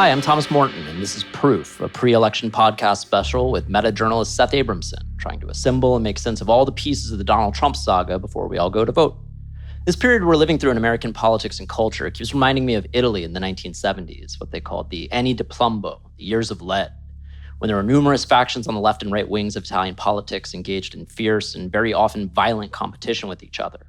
Hi, I'm Thomas Morton, and this is Proof, a pre-election podcast special with meta-journalist Seth Abramson, trying to assemble and make sense of all the pieces of the Donald Trump saga before we all go to vote. This period we're living through in American politics and culture keeps reminding me of Italy in the 1970s, what they called the Anni di Plombo, the years of lead, when there were numerous factions on the left and right wings of Italian politics engaged in fierce and very often violent competition with each other.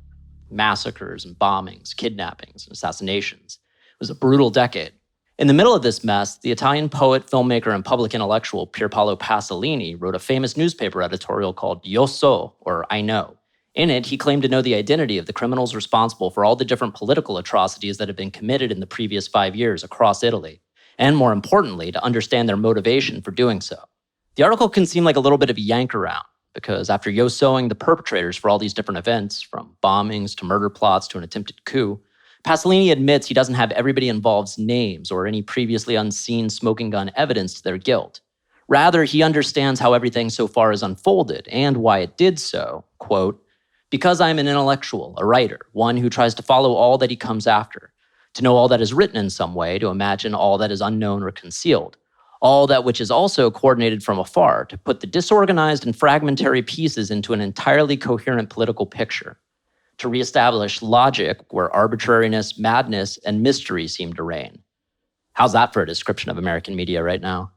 Massacres and bombings, kidnappings and assassinations. It was a brutal decade. In the middle of this mess, the Italian poet, filmmaker, and public intellectual Pierpaolo Pasolini wrote a famous newspaper editorial called Io So, or I Know. In it, he claimed to know the identity of the criminals responsible for all the different political atrocities that had been committed in the previous 5 years across Italy, and more importantly, to understand their motivation for doing so. The article can seem like a little bit of a yank around, because after Io Soing the perpetrators for all these different events, from bombings to murder plots to an attempted coup, Pasolini admits he doesn't have everybody involved's names or any previously unseen smoking gun evidence to their guilt. Rather, he understands how everything so far has unfolded and why it did so, quote, "Because I am an intellectual, a writer, one who tries to follow all that he comes after, to know all that is written in some way, to imagine all that is unknown or concealed, all that which is also coordinated from afar, to put the disorganized and fragmentary pieces into an entirely coherent political picture, to reestablish logic where arbitrariness, madness, and mystery seem to reign." How's that for a description of American media right now?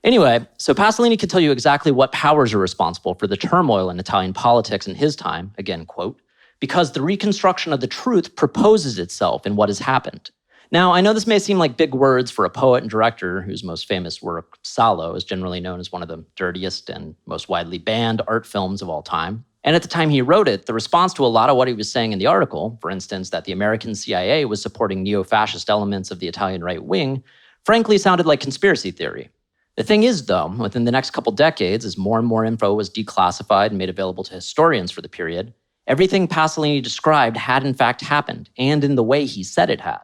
Anyway, so Pasolini could tell you exactly what powers are responsible for the turmoil in Italian politics in his time, again, quote, "because the reconstruction of the truth proposes itself in what has happened." Now, I know this may seem like big words for a poet and director whose most famous work, Salo, is generally known as one of the dirtiest and most widely banned art films of all time. And at the time he wrote it, the response to a lot of what he was saying in the article, for instance, that the American CIA was supporting neo-fascist elements of the Italian right wing, frankly sounded like conspiracy theory. The thing is, though, within the next couple decades, as more and more info was declassified and made available to historians for the period, everything Pasolini described had in fact happened, and in the way he said it had.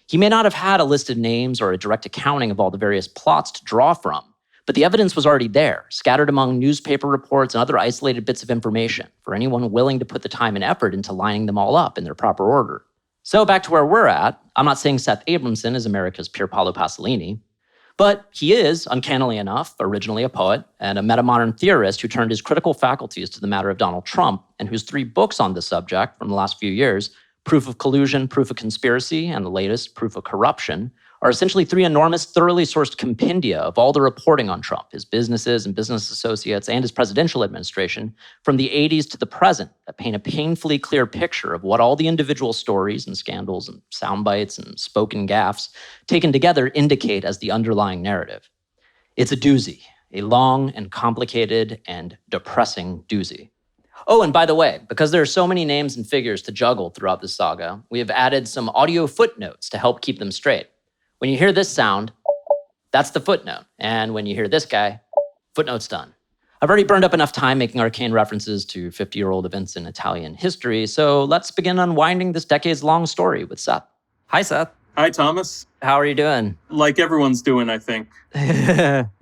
He may not have had a list of names or a direct accounting of all the various plots to draw from, but the evidence was already there, scattered among newspaper reports and other isolated bits of information for anyone willing to put the time and effort into lining them all up in their proper order. So back to where we're at, I'm not saying Seth Abramson is America's Pierpaolo Pasolini, but he is, uncannily enough, originally a poet and a metamodern theorist who turned his critical faculties to the matter of Donald Trump, and whose 3 books on the subject from the last few years, Proof of Collusion, Proof of Conspiracy, and the latest, Proof of Corruption, are essentially 3 enormous, thoroughly sourced compendia of all the reporting on Trump, his businesses and business associates, and his presidential administration from the 80s to the present that paint a painfully clear picture of what all the individual stories and scandals and sound bites and spoken gaffes taken together indicate as the underlying narrative. It's a doozy, a long and complicated and depressing doozy. Oh, and by the way, because there are so many names and figures to juggle throughout this saga, we have added some audio footnotes to help keep them straight. When you hear this sound, that's the footnote. And when you hear this guy, footnote's done. I've already burned up enough time making arcane references to 50-year-old events in Italian history, so let's begin unwinding this decades-long story with Seth. Hi, Seth. Hi, Thomas. How are you doing? Like everyone's doing, I think.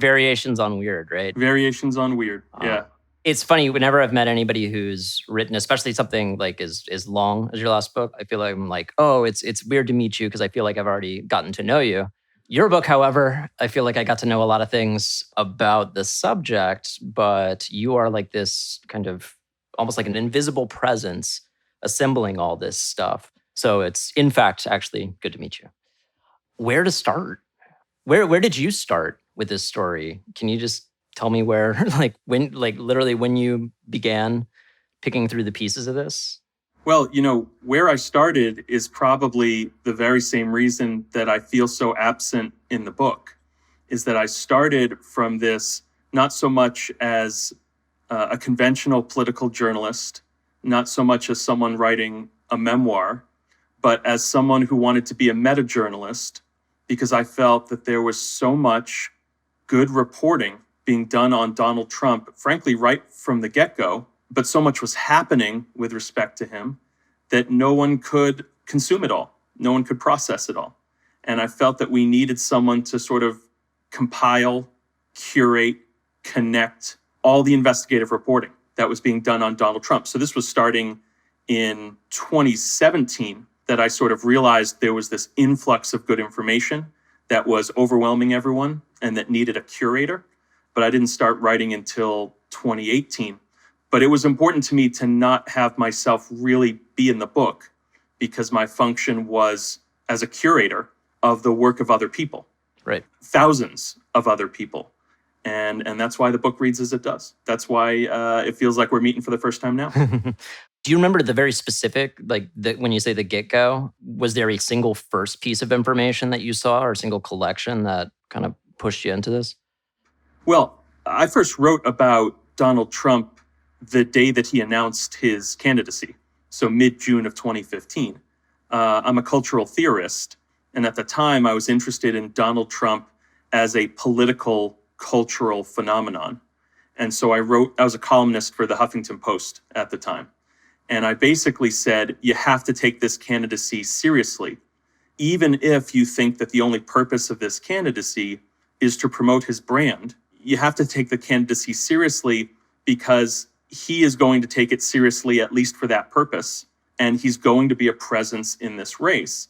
Variations on weird, right? Variations on weird, yeah. It's funny, whenever I've met anybody who's written, especially something like as long as your last book, I feel like I'm like, oh, it's weird to meet you because I feel like I've already gotten to know you. Your book, however, I feel like I got to know a lot of things about the subject, but you are like this kind of almost like an invisible presence assembling all this stuff. So it's, in fact, actually good to meet you. Where to start? Where did you start with this story? Can you just tell me where, literally when you began picking through the pieces of this? Well, where I started is probably the very same reason that I feel so absent in the book, is that I started from this not so much as a conventional political journalist, not so much as someone writing a memoir, but as someone who wanted to be a meta-journalist, because I felt that there was so much good reporting being done on Donald Trump, frankly, right from the get-go, but so much was happening with respect to him that no one could consume it all. No one could process it all. And I felt that we needed someone to sort of compile, curate, connect all the investigative reporting that was being done on Donald Trump. So this was starting in 2017 that I sort of realized there was this influx of good information that was overwhelming everyone and that needed a curator. But I didn't start writing until 2018. But it was important to me to not have myself really be in the book because my function was as a curator of the work of other people. Right. Thousands of other people. And that's why the book reads as it does. That's why it feels like we're meeting for the first time now. Do you remember the very specific, when you say the get-go, was there a single first piece of information that you saw or a single collection that kind of pushed you into this? Well, I first wrote about Donald Trump the day that he announced his candidacy, so mid-June of 2015. I'm a cultural theorist, and at the time I was interested in Donald Trump as a political, cultural phenomenon. And so I was a columnist for the Huffington Post at the time. And I basically said, you have to take this candidacy seriously, even if you think that the only purpose of this candidacy is to promote his brand. You have to take the candidacy seriously because he is going to take it seriously, at least for that purpose. And he's going to be a presence in this race.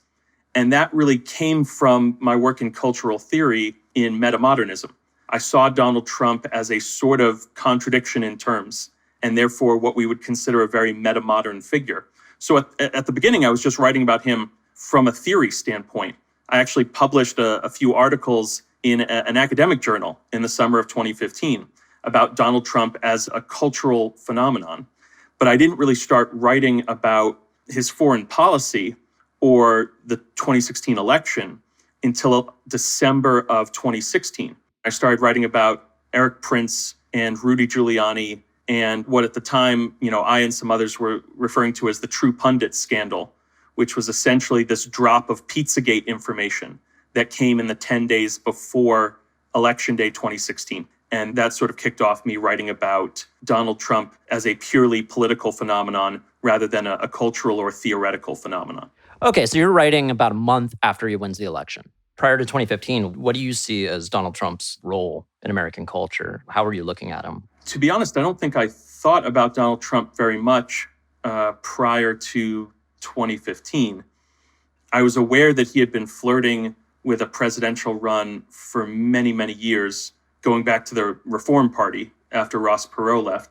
And that really came from my work in cultural theory in metamodernism. I saw Donald Trump as a sort of contradiction in terms, and therefore what we would consider a very metamodern figure. So at the beginning, I was just writing about him from a theory standpoint. I actually published a few articles in an academic journal in the summer of 2015 about Donald Trump as a cultural phenomenon. But I didn't really start writing about his foreign policy or the 2016 election until December of 2016. I started writing about Eric Prince and Rudy Giuliani and what at the time, I and some others were referring to as the True Pundit scandal, which was essentially this drop of Pizzagate information that came in the 10 days before Election Day 2016. And that sort of kicked off me writing about Donald Trump as a purely political phenomenon rather than a cultural or theoretical phenomenon. Okay, so you're writing about a month after he wins the election. Prior to 2015, what do you see as Donald Trump's role in American culture? How are you looking at him? To be honest, I don't think I thought about Donald Trump very much prior to 2015. I was aware that he had been flirting with a presidential run for many, many years, going back to the Reform Party after Ross Perot left.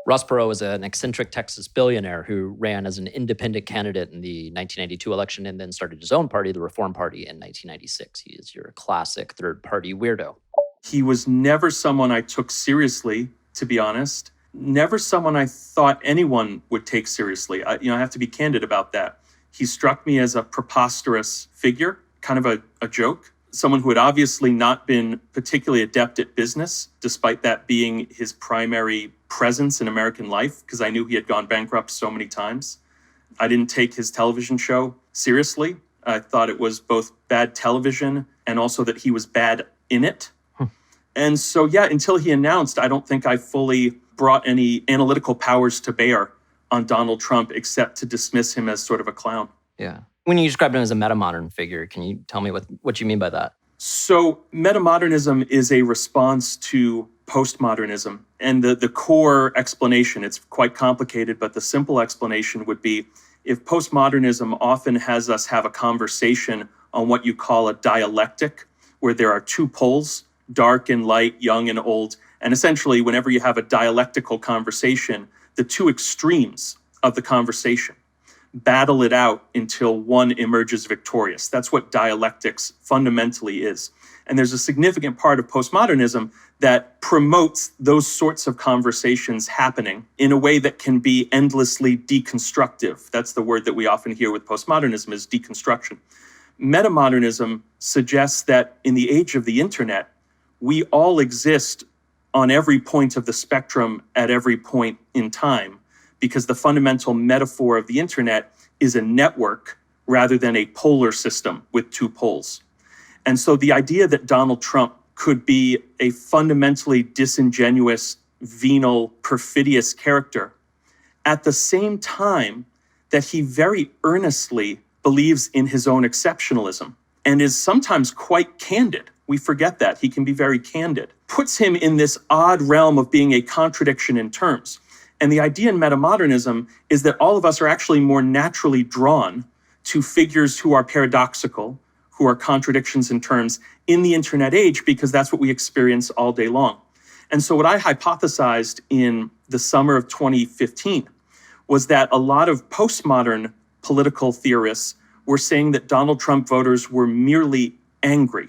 Ross Perot was an eccentric Texas billionaire who ran as an independent candidate in the 1992 election and then started his own party, the Reform Party, in 1996. He is your classic third-party weirdo. He was never someone I took seriously, to be honest. Never someone I thought anyone would take seriously. I have to be candid about that. He struck me as a preposterous figure, kind of a joke. Someone who had obviously not been particularly adept at business, despite that being his primary presence in American life, because I knew he had gone bankrupt so many times. I didn't take his television show seriously. I thought it was both bad television and also that he was bad in it. And so, until he announced, I don't think I fully brought any analytical powers to bear on Donald Trump except to dismiss him as sort of a clown. Yeah. When you described him as a metamodern figure, can you tell me what you mean by that? So metamodernism is a response to postmodernism. And the core explanation, it's quite complicated, but the simple explanation would be if postmodernism often has us have a conversation on what you call a dialectic, where there are two poles, dark and light, young and old. And essentially, whenever you have a dialectical conversation, the two extremes of the conversation battle it out until one emerges victorious. That's what dialectics fundamentally is. And there's a significant part of postmodernism that promotes those sorts of conversations happening in a way that can be endlessly deconstructive. That's the word that we often hear with postmodernism is deconstruction. Metamodernism suggests that in the age of the internet, we all exist on every point of the spectrum at every point in time, because the fundamental metaphor of the internet is a network rather than a polar system with two poles. And so the idea that Donald Trump could be a fundamentally disingenuous, venal, perfidious character, at the same time that he very earnestly believes in his own exceptionalism and is sometimes quite candid. We forget that. He can be very candid. Puts him in this odd realm of being a contradiction in terms. And the idea in metamodernism is that all of us are actually more naturally drawn to figures who are paradoxical, who are contradictions in terms in the internet age, because that's what we experience all day long. And so what I hypothesized in the summer of 2015 was that a lot of postmodern political theorists were saying that Donald Trump voters were merely angry.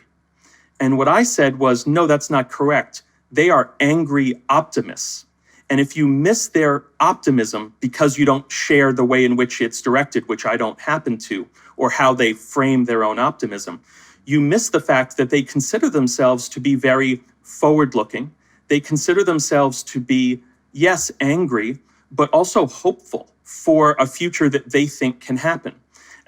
And what I said was, no, that's not correct. They are angry optimists. And if you miss their optimism because you don't share the way in which it's directed, which I don't happen to, or how they frame their own optimism, you miss the fact that they consider themselves to be very forward-looking. They consider themselves to be, yes, angry, but also hopeful for a future that they think can happen.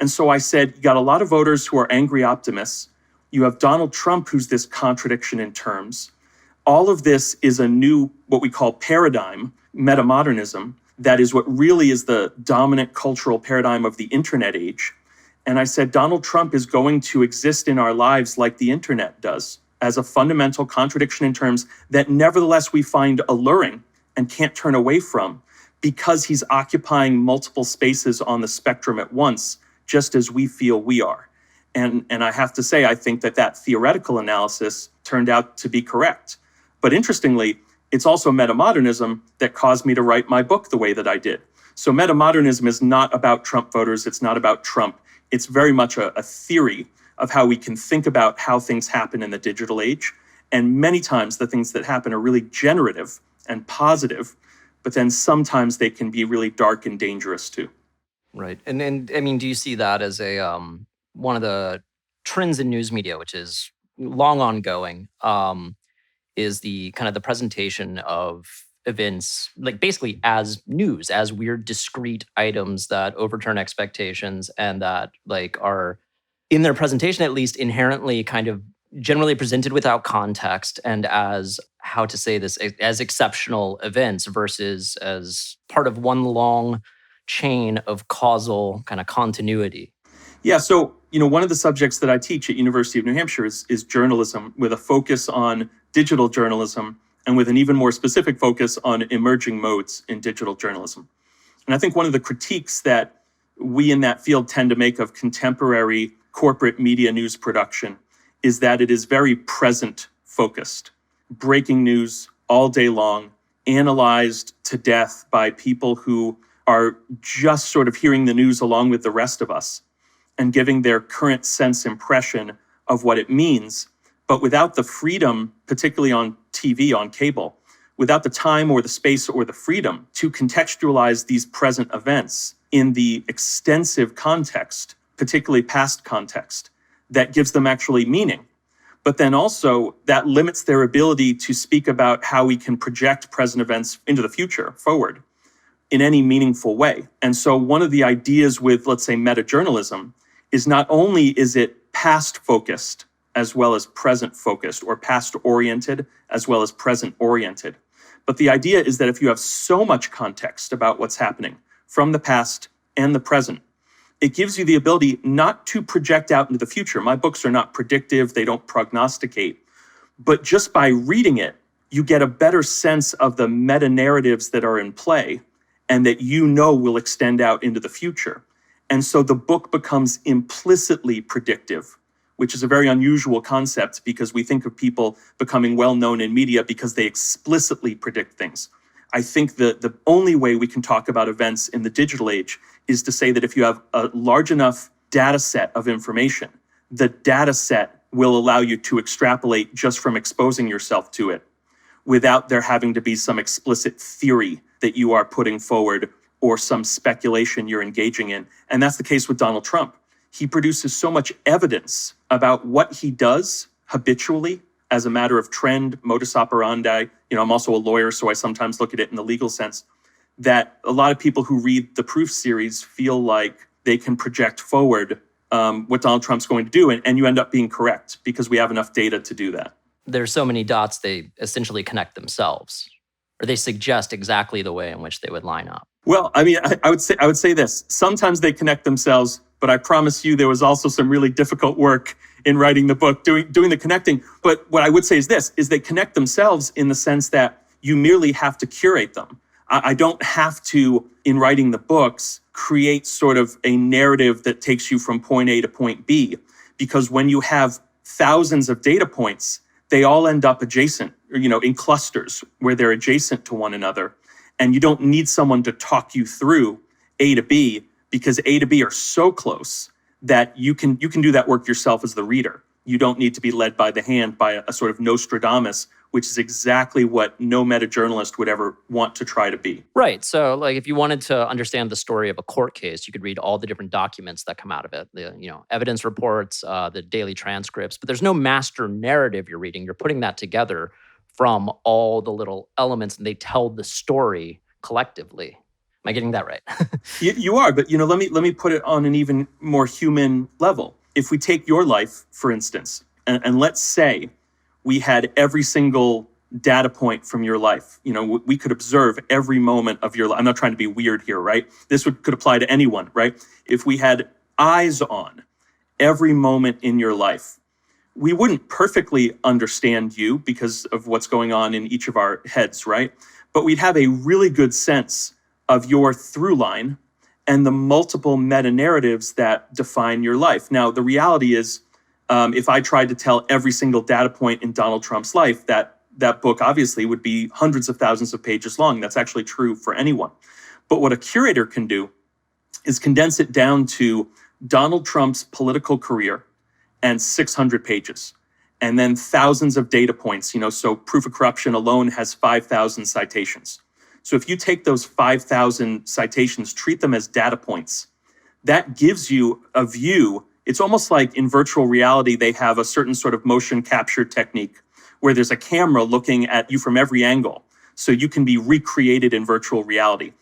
And so I said, you got a lot of voters who are angry optimists. You have Donald Trump, who's this contradiction in terms. All of this is a new, what we call paradigm, metamodernism. That is what really is the dominant cultural paradigm of the internet age. And I said, Donald Trump is going to exist in our lives like the internet does, as a fundamental contradiction in terms that nevertheless we find alluring and can't turn away from, because he's occupying multiple spaces on the spectrum at once, just as we feel we are. And I have to say, I think that theoretical analysis turned out to be correct. But interestingly, it's also metamodernism that caused me to write my book the way that I did. So metamodernism is not about Trump voters. It's not about Trump. It's very much a theory of how we can think about how things happen in the digital age. And many times the things that happen are really generative and positive, but then sometimes they can be really dark and dangerous too. Right. And I mean, do you see that as a one of the trends in news media, which is long ongoing, is the kind of the presentation of events, like basically as news, as weird discrete items that overturn expectations and that like are in their presentation at least inherently kind of generally presented without context and as, how to say this, as exceptional events versus as part of one long chain of causal kind of continuity. Yeah, so one of the subjects that I teach at University of New Hampshire is journalism, with a focus on digital journalism and with an even more specific focus on emerging modes in digital journalism. And I think one of the critiques that we in that field tend to make of contemporary corporate media news production is that it is very present focused. Breaking news all day long, analyzed to death by people who are just sort of hearing the news along with the rest of us and giving their current sense impression of what it means, but without the freedom, particularly on TV, on cable, without the time or the space or the freedom to contextualize these present events in the extensive context, particularly past context, that gives them actually meaning. But then also that limits their ability to speak about how we can project present events into the future, forward, in any meaningful way. And so one of the ideas with, let's say, meta-journalism is not only is it past-focused as well as present-focused, or past-oriented as well as present-oriented, but the idea is that if you have so much context about what's happening from the past and the present, it gives you the ability not to project out into the future. My books are not predictive, they don't prognosticate, but just by reading it, you get a better sense of the meta-narratives that are in play and that will extend out into the future. And so the book becomes implicitly predictive, which is a very unusual concept because we think of people becoming well-known in media because they explicitly predict things. I think that the only way we can talk about events in the digital age is to say that if you have a large enough data set of information, the data set will allow you to extrapolate just from exposing yourself to it without there having to be some explicit theory that you are putting forward or some speculation you're engaging in. And that's the case with Donald Trump. He produces so much evidence about what he does habitually as a matter of trend, modus operandi. I'm also a lawyer, so I sometimes look at it in the legal sense, that a lot of people who read the Proof series feel like they can project forward what Donald Trump's going to do, and you end up being correct because we have enough data to do that. There's so many dots, they essentially connect themselves, or they suggest exactly the way in which they would line up. Well, I mean, I would say this. Sometimes they connect themselves, but I promise you there was also some really difficult work in writing the book, doing the connecting. But what I would say is this, is they connect themselves in the sense that you merely have to curate them. I don't have to, in writing the books, create sort of a narrative that takes you from point A to point B, because when you have thousands of data points, they all end up adjacent, in clusters where they're adjacent to one another. And you don't need someone to talk you through A to B, because A to B are so close that you can do that work yourself as the reader. You don't need to be led by the hand by a sort of Nostradamus, which is exactly what no meta-journalist would ever want to try to be. Right. So like if you wanted to understand the story of a court case, you could read all the different documents that come out of it, the evidence reports, the daily transcripts, but there's no master narrative you're reading. You're putting that together from all the little elements, and they tell the story collectively. Am I getting that right? You are, but let me put it on an even more human level. If we take your life, for instance, and let's say we had every single data point from your life. We could observe every moment of your life. I'm not trying to be weird here, right? This could apply to anyone, right? If we had eyes on every moment in your life, we wouldn't perfectly understand you because of what's going on in each of our heads, right? But we'd have a really good sense of your through line and the multiple meta-narratives that define your life. Now, the reality is, if I tried to tell every single data point in Donald Trump's life, that book obviously would be hundreds of thousands of pages long. That's actually true for anyone. But what a curator can do is condense it down to Donald Trump's political career and 600 pages, and then thousands of data points. So Proof of Corruption alone has 5,000 citations. So if you take those 5,000 citations, treat them as data points, that gives you a view. It's almost like in virtual reality, they have a certain sort of motion capture technique where there's a camera looking at you from every angle, so you can be recreated in virtual reality.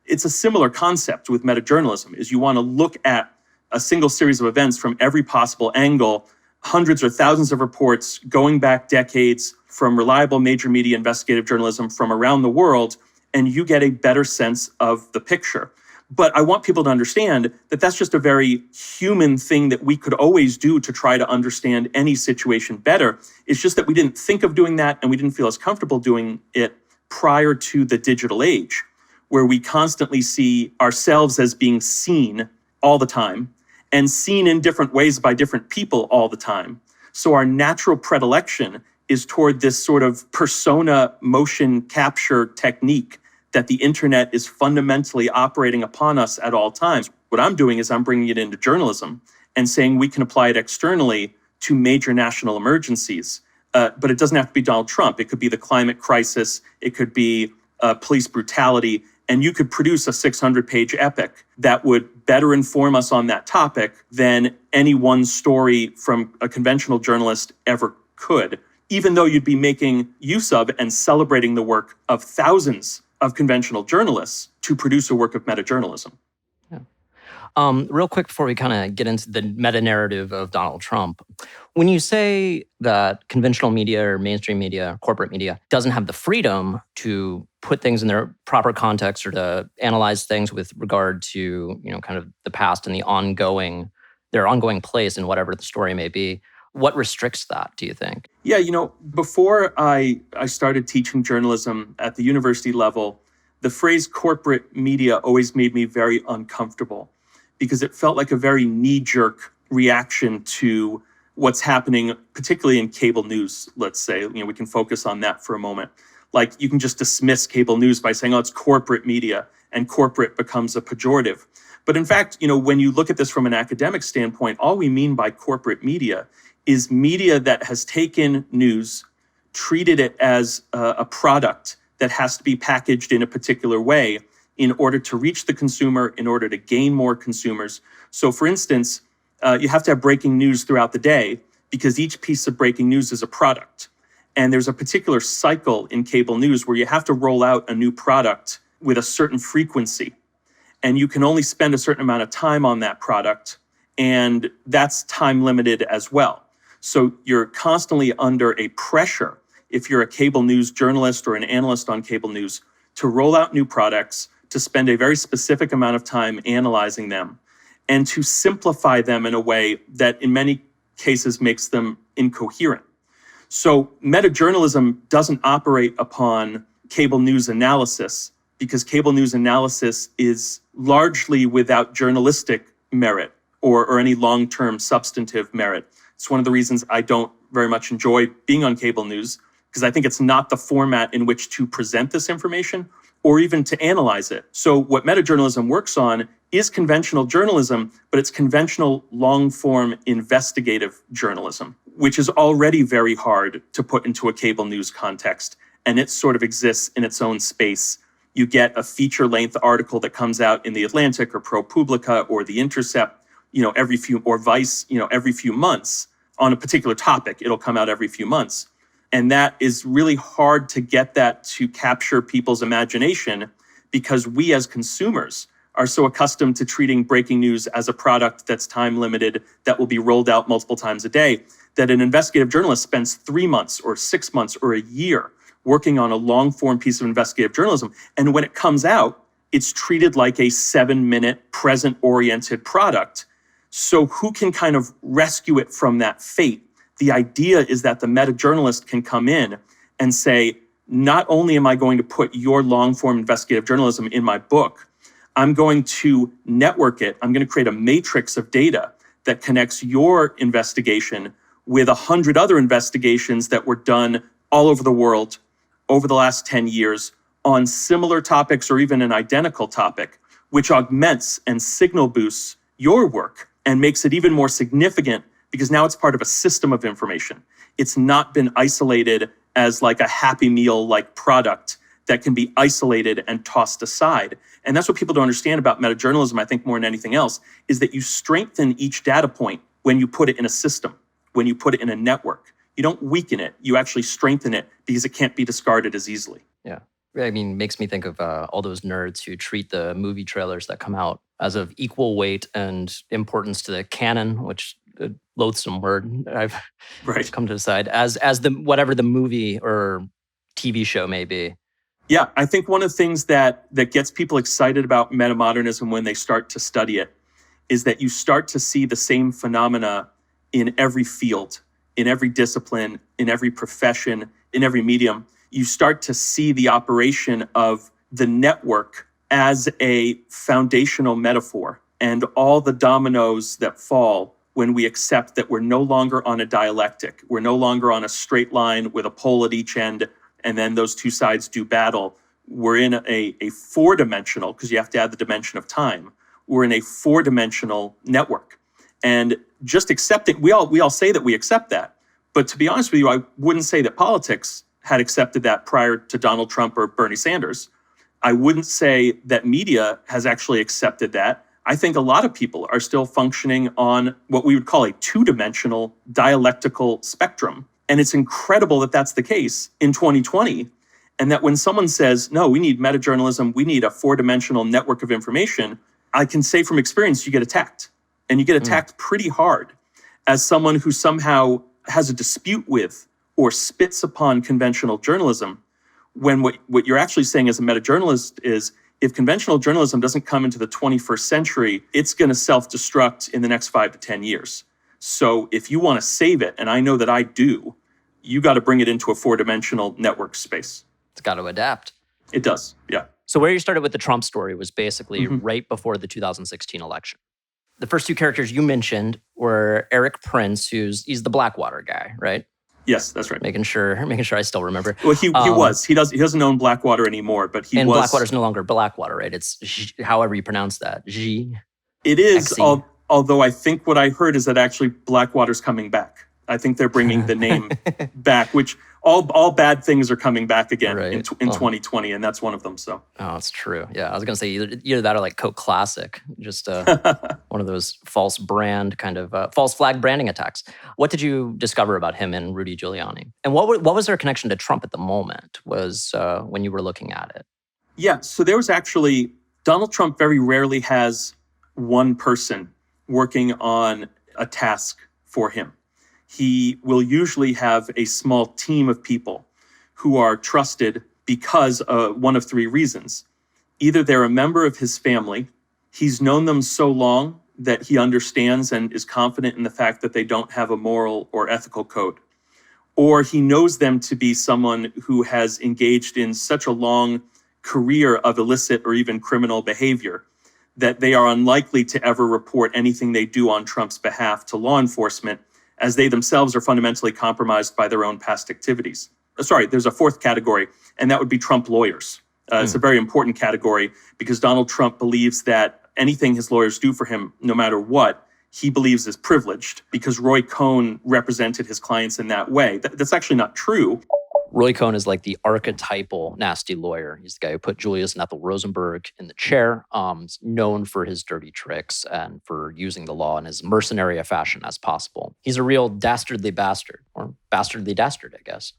It's a similar concept with metajournalism, is you want to look at a single series of events from every possible angle, hundreds or thousands of reports going back decades from reliable major media investigative journalism from around the world, and you get a better sense of the picture. But I want people to understand that that's just a very human thing that we could always do to try to understand any situation better. It's just that we didn't think of doing that, and we didn't feel as comfortable doing it prior to the digital age, where we constantly see ourselves as being seen all the time and seen in different ways by different people all the time. So our natural predilection is toward this sort of persona motion capture technique that the internet is fundamentally operating upon us at all times. What I'm doing is I'm bringing it into journalism and saying we can apply it externally to major national emergencies. But it doesn't have to be Donald Trump. It could be the climate crisis. It could be police brutality. And you could produce a 600-page epic that would better inform us on that topic than any one story from a conventional journalist ever could, even though you'd be making use of and celebrating the work of thousands of conventional journalists to produce a work of metajournalism. Yeah. Real quick before we kind of get into the meta-narrative of Donald Trump, when you say that conventional media or mainstream media, corporate media, doesn't have the freedom to put things in their proper context or to analyze things with regard to, kind of the past and their ongoing place in whatever the story may be, what restricts that, do you think? Yeah, before I started teaching journalism at the university level, the phrase corporate media always made me very uncomfortable because it felt like a very knee-jerk reaction to what's happening, particularly in cable news, let's say. We can focus on that for a moment. Like, you can just dismiss cable news by saying, it's corporate media, and corporate becomes a pejorative. But in fact, when you look at this from an academic standpoint, all we mean by corporate media is media that has taken news, treated it as a product that has to be packaged in a particular way in order to reach the consumer, in order to gain more consumers. So for instance, you have to have breaking news throughout the day because each piece of breaking news is a product. And there's a particular cycle in cable news where you have to roll out a new product with a certain frequency. And you can only spend a certain amount of time on that product, and that's time limited as well. So you're constantly under a pressure, if you're a cable news journalist or an analyst on cable news, to roll out new products, to spend a very specific amount of time analyzing them, and to simplify them in a way that in many cases makes them incoherent. So metajournalism doesn't operate upon cable news analysis because cable news analysis is largely without journalistic merit or any long-term substantive merit. It's one of the reasons I don't very much enjoy being on cable news, because I think it's not the format in which to present this information or even to analyze it. So what metajournalism works on is conventional journalism, but it's conventional long-form investigative journalism, which is already very hard to put into a cable news context. And it sort of exists in its own space. You get a feature-length article that comes out in The Atlantic or ProPublica or The Intercept, every few months on a particular topic. It'll come out every few months. And that is really hard to get that to capture people's imagination, because we as consumers are so accustomed to treating breaking news as a product that's time limited, that will be rolled out multiple times a day, that an investigative journalist spends 3 months or 6 months or a year working on a long form piece of investigative journalism. And when it comes out, it's treated like a 7-minute present oriented product. So who can kind of rescue it from that fate? The idea is that the meta-journalist can come in and say, not only am I going to put your long-form investigative journalism in my book, I'm going to network it. I'm going to create a matrix of data that connects your investigation with 100 other investigations that were done all over the world over the last 10 years on similar topics or even an identical topic, which augments and signal boosts your work and makes it even more significant, because now it's part of a system of information. It's not been isolated as like a Happy Meal like product that can be isolated and tossed aside. And that's what people don't understand about metajournalism, I think, more than anything else, is that you strengthen each data point when you put it in a system, when you put it in a network. You don't weaken it, you actually strengthen it, because it can't be discarded as easily. Yeah. I mean, makes me think of all those nerds who treat the movie trailers that come out as of equal weight and importance to the canon, which a loathsome word I've come to decide, as the whatever the movie or TV show may be. Yeah, I think one of the things that gets people excited about metamodernism when they start to study it is that you start to see the same phenomena in every field, in every discipline, in every profession, in every medium. You start to see the operation of the network as a foundational metaphor, and all the dominoes that fall when we accept that we're no longer on a dialectic. We're no longer on a straight line with a pole at each end, and then those two sides do battle. We're in a four-dimensional, because you have to add the dimension of time. We're in a four-dimensional network. And just accepting, we all say that we accept that. But to be honest with you, I wouldn't say that politics had accepted that prior to Donald Trump or Bernie Sanders. I wouldn't say that media has actually accepted that. I think a lot of people are still functioning on what we would call a two-dimensional dialectical spectrum. And it's incredible that that's the case in 2020. And that when someone says, no, we need metajournalism, we need a four-dimensional network of information, I can say from experience, you get attacked. And you get attacked pretty hard as someone who somehow has a dispute with or spits upon conventional journalism, when what you're actually saying as a metajournalist is, if conventional journalism doesn't come into the 21st century, it's going to self-destruct in the next 5 to 10 years. So if you want to save it, and I know that I do, you got to bring it into a four-dimensional network space. It's got to adapt. It does, yeah. So where you started with the Trump story was basically right before the 2016 election. The first two characters you mentioned were Eric Prince, he's the Blackwater guy, right? Yes, that's right. Making sure I still remember. Well, he was. He doesn't own Blackwater anymore, but he was. And Blackwater's no longer Blackwater, right? It's however you pronounce that. G. It is, although I think what I heard is that actually Blackwater's coming back. I think they're bringing the name back, which all bad things are coming back again in 2020, and that's one of them. So. Oh, it's true. Yeah, I was gonna say either that or like Coke Classic, just one of those false brand kind of false flag branding attacks. What did you discover about him and Rudy Giuliani, and what was their connection to Trump at the moment? Was when you were looking at it? Yeah, so there was actually Donald Trump very rarely has one person working on a task for him. He will usually have a small team of people who are trusted because of one of three reasons. Either they're a member of his family, he's known them so long that he understands and is confident in the fact that they don't have a moral or ethical code, or he knows them to be someone who has engaged in such a long career of illicit or even criminal behavior that they are unlikely to ever report anything they do on Trump's behalf to law enforcement, as they themselves are fundamentally compromised by their own past activities. Sorry, there's a fourth category, and that would be Trump lawyers. It's a very important category because Donald Trump believes that anything his lawyers do for him, no matter what, he believes is privileged because Roy Cohn represented his clients in that way. That's actually not true. Roy Cohn is like the archetypal nasty lawyer. He's the guy who put Julius and Ethel Rosenberg in the chair, known for his dirty tricks and for using the law in as mercenary a fashion as possible. He's a real dastardly bastard, or bastardly dastard, I guess.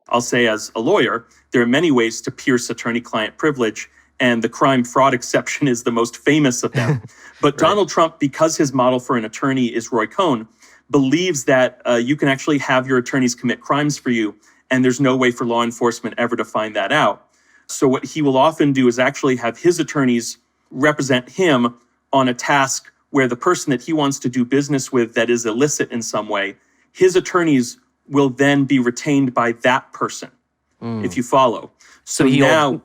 I'll say as a lawyer, there are many ways to pierce attorney-client privilege, and the crime-fraud exception is the most famous of them. But right. Donald Trump, because his model for an attorney is Roy Cohn, believes that you can actually have your attorneys commit crimes for you, and there's no way for law enforcement ever to find that out. So what he will often do is actually have his attorneys represent him on a task where the person that he wants to do business with that is illicit in some way, his attorneys will then be retained by that person, if you follow. So he now...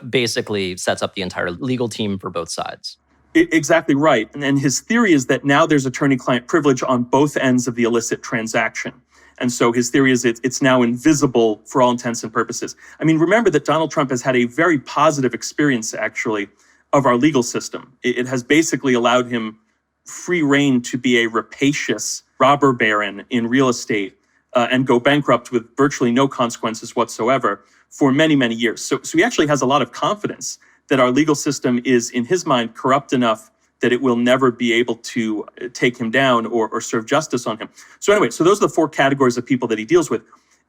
basically sets up the entire legal team for both sides. Exactly right. And his theory is that now there's attorney-client privilege on both ends of the illicit transaction. And so his theory is it's now invisible for all intents and purposes. I mean, remember that Donald Trump has had a very positive experience, actually, of our legal system. It has basically allowed him free rein to be a rapacious robber baron in real estate and go bankrupt with virtually no consequences whatsoever for many, many years. So he actually has a lot of confidence that our legal system is, in his mind, corrupt enough that it will never be able to take him down or serve justice on him. So anyway, so those are the four categories of people that he deals with.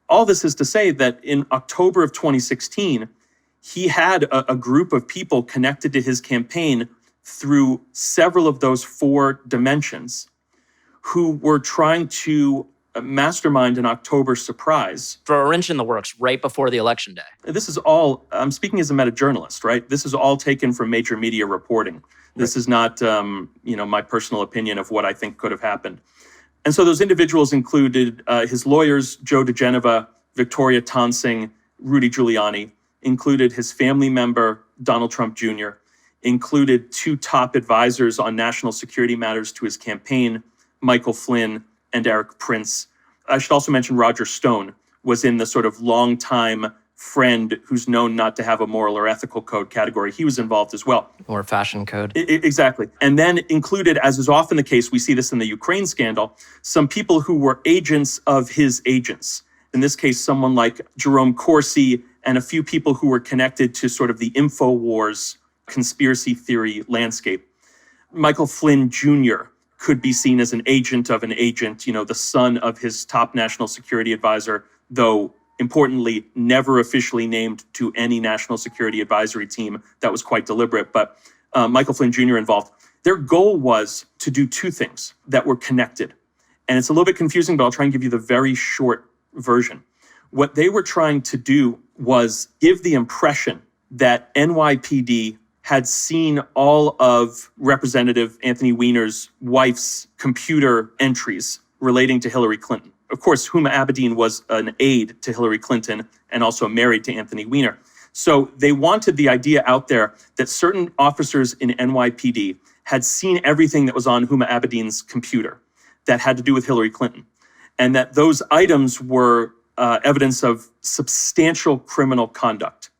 All this is to say that in October of 2016, he had a group of people connected to his campaign through several of those four dimensions who were trying to mastermind an October surprise. For a wrench in the works right before the election day. This is all, I'm speaking as a meta-journalist, right? This is all taken from major media reporting. This is not, my personal opinion of what I think could have happened. And so those individuals included his lawyers, Joe Digenova, Victoria Thompson, Rudy Giuliani, included his family member, Donald Trump Jr., included two top advisors on national security matters to his campaign, Michael Flynn and Eric Prince. I should also mention Roger Stone was in the sort of longtime friend who's known not to have a moral or ethical code category. He was involved as well. Or fashion code. Exactly. And then included, as is often the case, we see this in the Ukraine scandal, some people who were agents of his agents. In this case, someone like Jerome Corsi and a few people who were connected to sort of the InfoWars conspiracy theory landscape. Michael Flynn Jr. could be seen as an agent of an agent, the son of his top national security advisor, though importantly, never officially named to any national security advisory team. That was quite deliberate, but Michael Flynn Jr. involved. Their goal was to do two things that were connected. And it's a little bit confusing, but I'll try and give you the very short version. What they were trying to do was give the impression that NYPD had seen all of Representative Anthony Weiner's wife's computer entries relating to Hillary Clinton. Of course, Huma Abedin was an aide to Hillary Clinton and also married to Anthony Weiner. So they wanted the idea out there that certain officers in NYPD had seen everything that was on Huma Abedin's computer that had to do with Hillary Clinton, and that those items were evidence of substantial criminal conduct,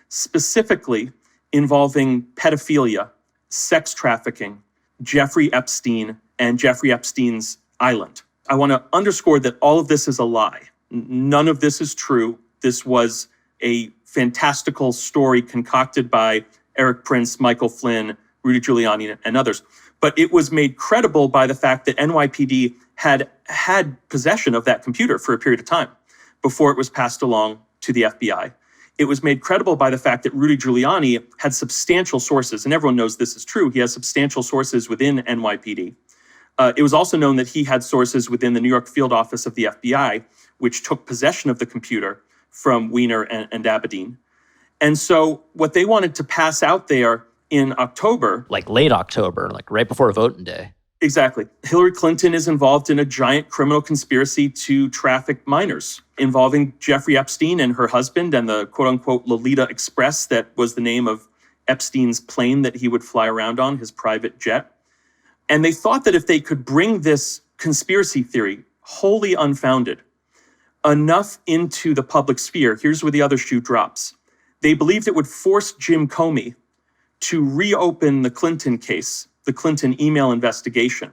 specifically involving pedophilia, sex trafficking, Jeffrey Epstein, and Jeffrey Epstein's island. I want to underscore that all of this is a lie. None of this is true. This was a fantastical story concocted by Eric Prince, Michael Flynn, Rudy Giuliani, and others. But it was made credible by the fact that NYPD had possession of that computer for a period of time before it was passed along to the FBI. It was made credible by the fact that Rudy Giuliani had substantial sources, and everyone knows this is true. He has substantial sources within NYPD. It was also known that he had sources within the New York field office of the FBI, which took possession of the computer from Weiner and Abedin. And so what they wanted to pass out there in October... Like late October, like right before voting day. Exactly. Hillary Clinton is involved in a giant criminal conspiracy to traffic minors involving Jeffrey Epstein and her husband and the quote-unquote Lolita Express that was the name of Epstein's plane that he would fly around on, his private jet. And they thought that if they could bring this conspiracy theory, wholly unfounded, enough into the public sphere, here's where the other shoe drops. They believed it would force Jim Comey to reopen the Clinton case, the Clinton email investigation,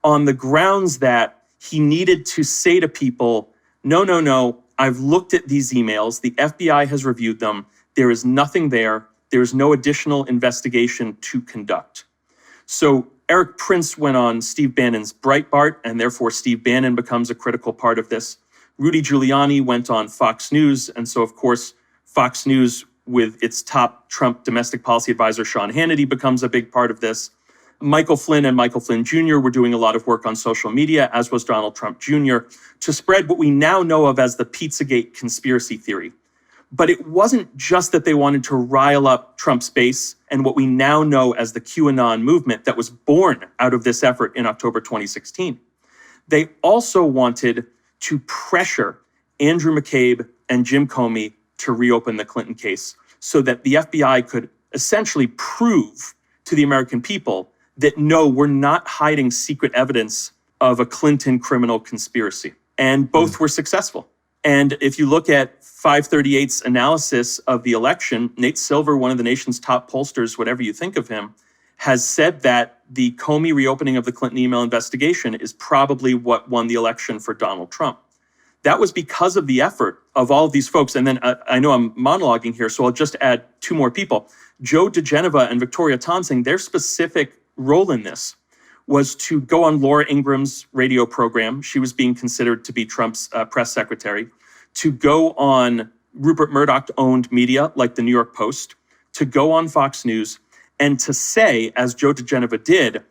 on the grounds that he needed to say to people, no, I've looked at these emails. The FBI has reviewed them. There is nothing there. There is no additional investigation to conduct. So Eric Prince went on Steve Bannon's Breitbart, and therefore Steve Bannon becomes a critical part of this. Rudy Giuliani went on Fox News, and so of course Fox News with its top Trump domestic policy advisor, Sean Hannity, becomes a big part of this. Michael Flynn and Michael Flynn Jr. were doing a lot of work on social media, as was Donald Trump Jr., to spread what we now know of as the Pizzagate conspiracy theory. But it wasn't just that they wanted to rile up Trump's base and what we now know as the QAnon movement that was born out of this effort in October 2016. They also wanted to pressure Andrew McCabe and Jim Comey to reopen the Clinton case so that the FBI could essentially prove to the American people that no, we're not hiding secret evidence of a Clinton criminal conspiracy. And both were successful. And if you look at 538's analysis of the election, Nate Silver, one of the nation's top pollsters, whatever you think of him, has said that the Comey reopening of the Clinton email investigation is probably what won the election for Donald Trump. That was because of the effort of all of these folks. And then I know I'm monologuing here, so I'll just add two more people. Joe Digenova and Victoria Thompson, their specific role in this was to go on Laura Ingram's radio program. She was being considered to be Trump's press secretary, to go on Rupert Murdoch-owned media like the New York Post, to go on Fox News, and to say, as Joe Digenova did,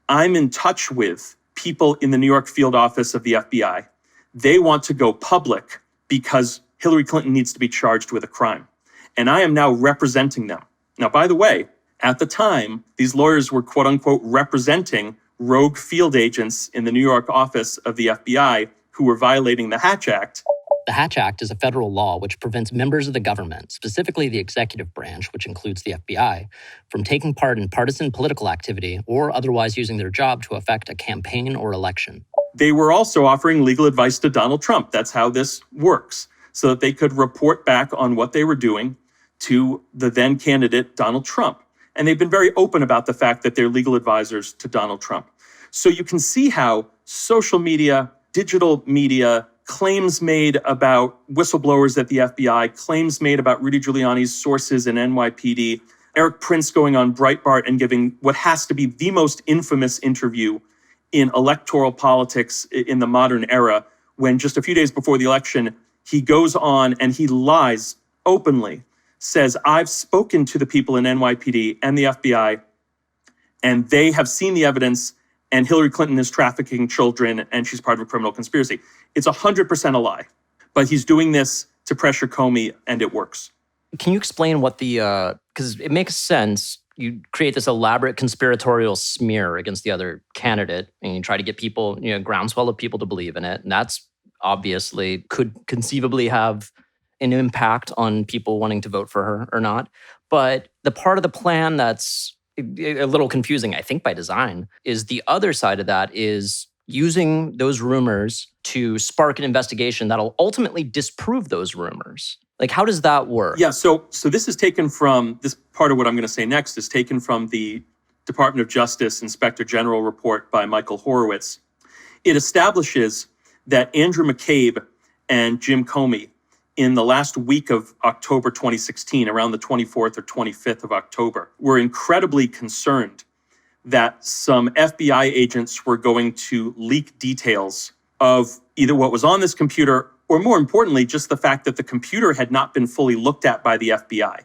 I'm in touch with people in the New York field office of the FBI. They want to go public because Hillary Clinton needs to be charged with a crime. And I am now representing them. Now, by the way, at the time, these lawyers were, quote unquote, representing rogue field agents in the New York office of the FBI who were violating the Hatch Act. The Hatch Act is a federal law which prevents members of the government, specifically the executive branch, which includes the FBI, from taking part in partisan political activity or otherwise using their job to affect a campaign or election. They were also offering legal advice to Donald Trump. That's how this works, so that they could report back on what they were doing to the then candidate, Donald Trump. And they've been very open about the fact that they're legal advisors to Donald Trump. So you can see how social media, digital media, claims made about whistleblowers at the FBI, claims made about Rudy Giuliani's sources in NYPD, Eric Prince going on Breitbart and giving what has to be the most infamous interview in electoral politics in the modern era, when just a few days before the election, he goes on and he lies openly, says, I've spoken to the people in NYPD and the FBI, and they have seen the evidence, and Hillary Clinton is trafficking children, and she's part of a criminal conspiracy. It's 100% a lie. But he's doing this to pressure Comey, and it works. Can you explain what because it makes sense. You create this elaborate conspiratorial smear against the other candidate, and you try to get people, groundswell of people to believe in it. And that's obviously could conceivably have an impact on people wanting to vote for her or not. But the part of the plan that's a little confusing, I think by design, is the other side of that is using those rumors to spark an investigation that'll ultimately disprove those rumors. Like, how does that work? Yeah, so this is taken from, this part of what I'm going to say next is taken from the Department of Justice Inspector General report by Michael Horowitz. It establishes that Andrew McCabe and Jim Comey, in the last week of October 2016, around the 24th or 25th of October, were incredibly concerned that some FBI agents were going to leak details of either what was on this computer or, more importantly, just the fact that the computer had not been fully looked at by the FBI.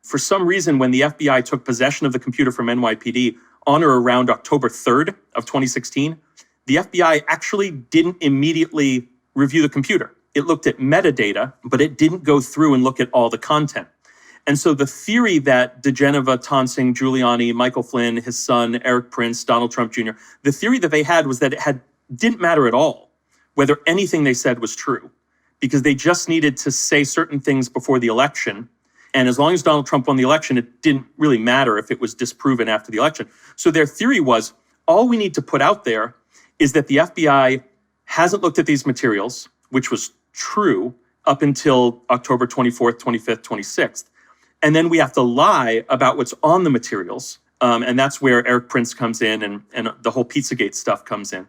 For some reason, when the FBI took possession of the computer from NYPD on or around October 3rd of 2016, the FBI actually didn't immediately review the computer. It looked at metadata, but it didn't go through and look at all the content. And so the theory that Digenova, Thompson, Giuliani, Michael Flynn, his son, Eric Prince, Donald Trump Jr., the theory that they had was that it didn't matter at all whether anything they said was true, because they just needed to say certain things before the election, And as long as Donald Trump won the election, it didn't really matter if it was disproven after the election. So their theory was, all we need to put out there is that the FBI hasn't looked at these materials, which was true up until October 24th, 25th, 26th. And then we have to lie about what's on the materials. And that's where Eric Prince comes in and the whole Pizzagate stuff comes in.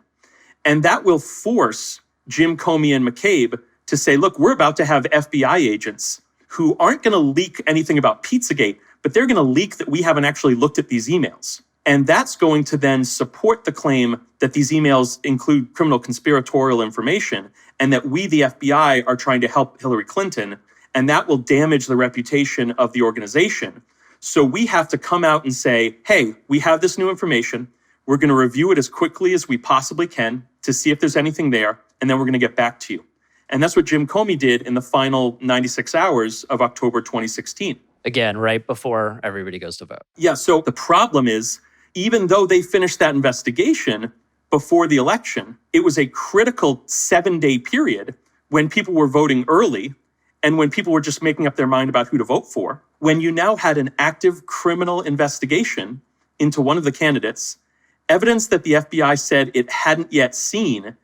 And that will force Jim Comey and McCabe to say, look, we're about to have FBI agents who aren't going to leak anything about Pizzagate, but they're going to leak that we haven't actually looked at these emails. And that's going to then support the claim that these emails include criminal conspiratorial information and that we, the FBI, are trying to help Hillary Clinton. And that will damage the reputation of the organization. So we have to come out and say, hey, we have this new information. We're going to review it as quickly as we possibly can to see if there's anything there. And then we're going to get back to you. And that's what Jim Comey did in the final 96 hours of October 2016. Again, right before everybody goes to vote. Yeah, so the problem is, even though they finished that investigation before the election, it was a critical 7-day period when people were voting early and when people were just making up their mind about who to vote for. When you now had an active criminal investigation into one of the candidates, evidence that the FBI said it hadn't yet seen,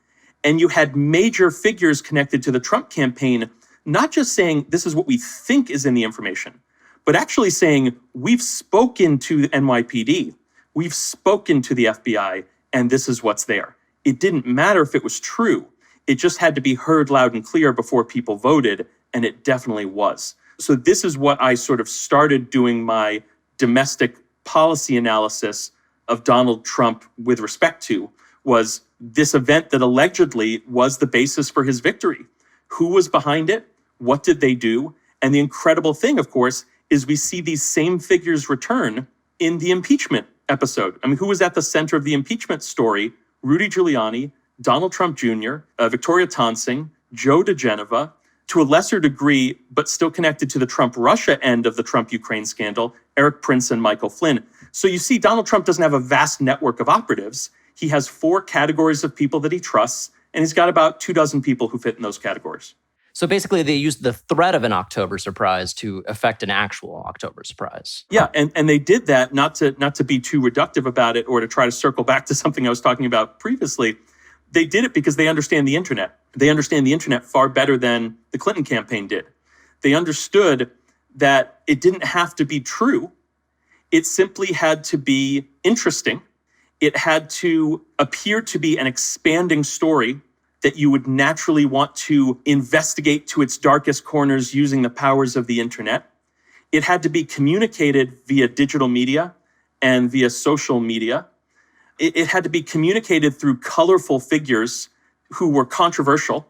and you had major figures connected to the Trump campaign, not just saying this is what we think is in the information, but actually saying we've spoken to the NYPD, we've spoken to the FBI, and this is what's there. It didn't matter if it was true. It just had to be heard loud and clear before people voted, and it definitely was. So this is what I sort of started doing my domestic policy analysis of Donald Trump with respect to, was this event that allegedly was the basis for his victory. Who was behind it? What did they do? And the incredible thing, of course, is we see these same figures return in the impeachment episode. I mean, who was at the center of the impeachment story? Rudy Giuliani, Donald Trump Jr., Victoria Thompson, Joe Digenova, to a lesser degree, but still connected to the Trump-Russia end of the Trump-Ukraine scandal, Eric Prince and Michael Flynn. So you see, Donald Trump doesn't have a vast network of operatives. He has 4 categories of people that he trusts, and he's got about 24 people who fit in those categories. So basically, they used the threat of an October surprise to affect an actual October surprise. Yeah, and they did that not to be too reductive about it or to try to circle back to something I was talking about previously. They did it because they understand the internet. They understand the internet far better than the Clinton campaign did. They understood that it didn't have to be true. It simply had to be interesting. It had to appear to be an expanding story that you would naturally want to investigate to its darkest corners using the powers of the internet. It had to be communicated via digital media and via social media. It had to be communicated through colorful figures who were controversial,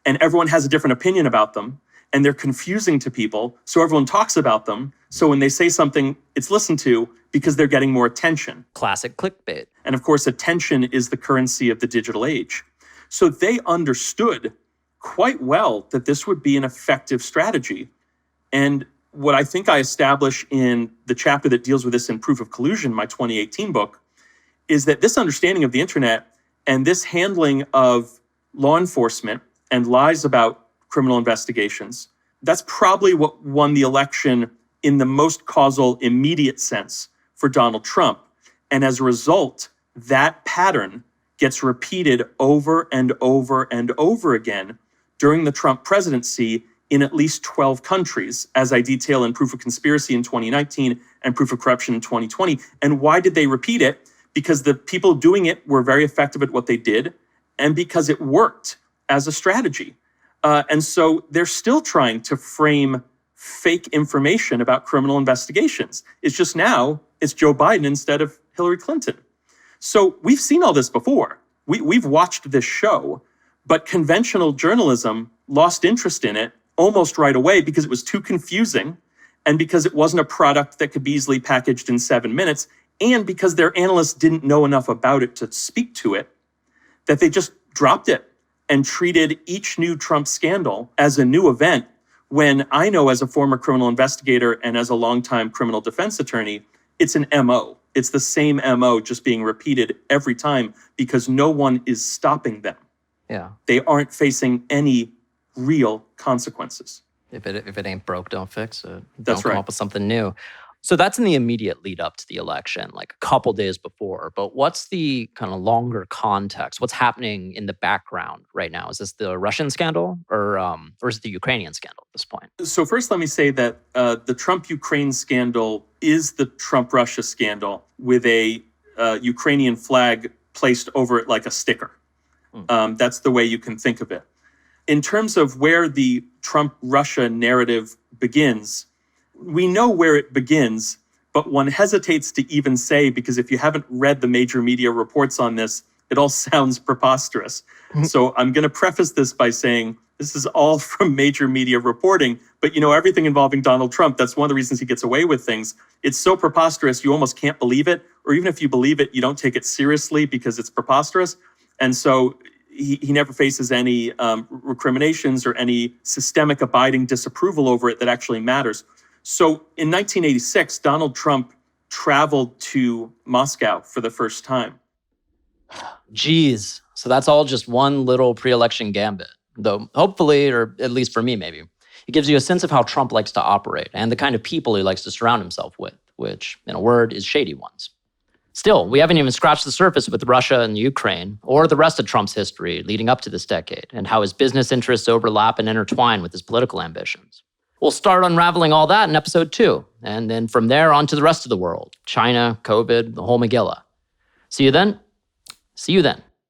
and everyone has a different opinion about them, and they're confusing to people, so everyone talks about them. So when they say something, it's listened to because they're getting more attention. Classic clickbait. And of course, attention is the currency of the digital age. So they understood quite well that this would be an effective strategy. And what I think I establish in the chapter that deals with this in Proof of Collusion, my 2018 book, is that this understanding of the internet and this handling of law enforcement and lies about criminal investigations, that's probably what won the election in the most causal, immediate sense for Donald Trump. And as a result, that pattern gets repeated over and over and over again during the Trump presidency in at least 12 countries, as I detail in Proof of Conspiracy in 2019 and Proof of Corruption in 2020. And why did they repeat it? Because the people doing it were very effective at what they did, and because it worked as a strategy. And so they're still trying to frame fake information about criminal investigations. It's just now, it's Joe Biden instead of Hillary Clinton. So we've seen all this before. We've watched this show, but conventional journalism lost interest in it almost right away because it was too confusing and because it wasn't a product that could be easily packaged in 7 minutes, and because their analysts didn't know enough about it to speak to it, that they just dropped it and treated each new Trump scandal as a new event, when I know, as a former criminal investigator and as a longtime criminal defense attorney, it's an MO. It's the same MO just being repeated every time because no one is stopping them. Yeah. They aren't facing any real consequences. If it ain't broke, don't fix it. That's Don't come right. up with something new. So that's in the immediate lead up to the election, like a couple days before. But what's the kind of longer context? What's happening in the background right now? Is this the Russian scandal or is it the Ukrainian scandal at this point? So first, let me say that the Trump-Ukraine scandal is the Trump-Russia scandal with a Ukrainian flag placed over it like a sticker. That's the way you can think of it. In terms of where the Trump-Russia narrative begins, we know where it begins, but one hesitates to even say, because if you haven't read the major media reports on this, it all sounds preposterous. So I'm going to preface this by saying this is all from major media reporting, but everything involving Donald Trump, that's one of the reasons he gets away with things. It's so preposterous, you almost can't believe it, or even if you believe it, you don't take it seriously because it's preposterous. And so he never faces any recriminations or any systemic abiding disapproval over it that actually matters. So in 1986, Donald Trump traveled to Moscow for the first time. Geez. So that's all just one little pre-election gambit. Though hopefully, or at least for me maybe, it gives you a sense of how Trump likes to operate and the kind of people he likes to surround himself with, which, in a word, is shady ones. Still, we haven't even scratched the surface with Russia and Ukraine, or the rest of Trump's history leading up to this decade, and how his business interests overlap and intertwine with his political ambitions. We'll start unraveling all that in episode 2, and then from there on to the rest of the world, China, COVID, the whole Megillah. See you then.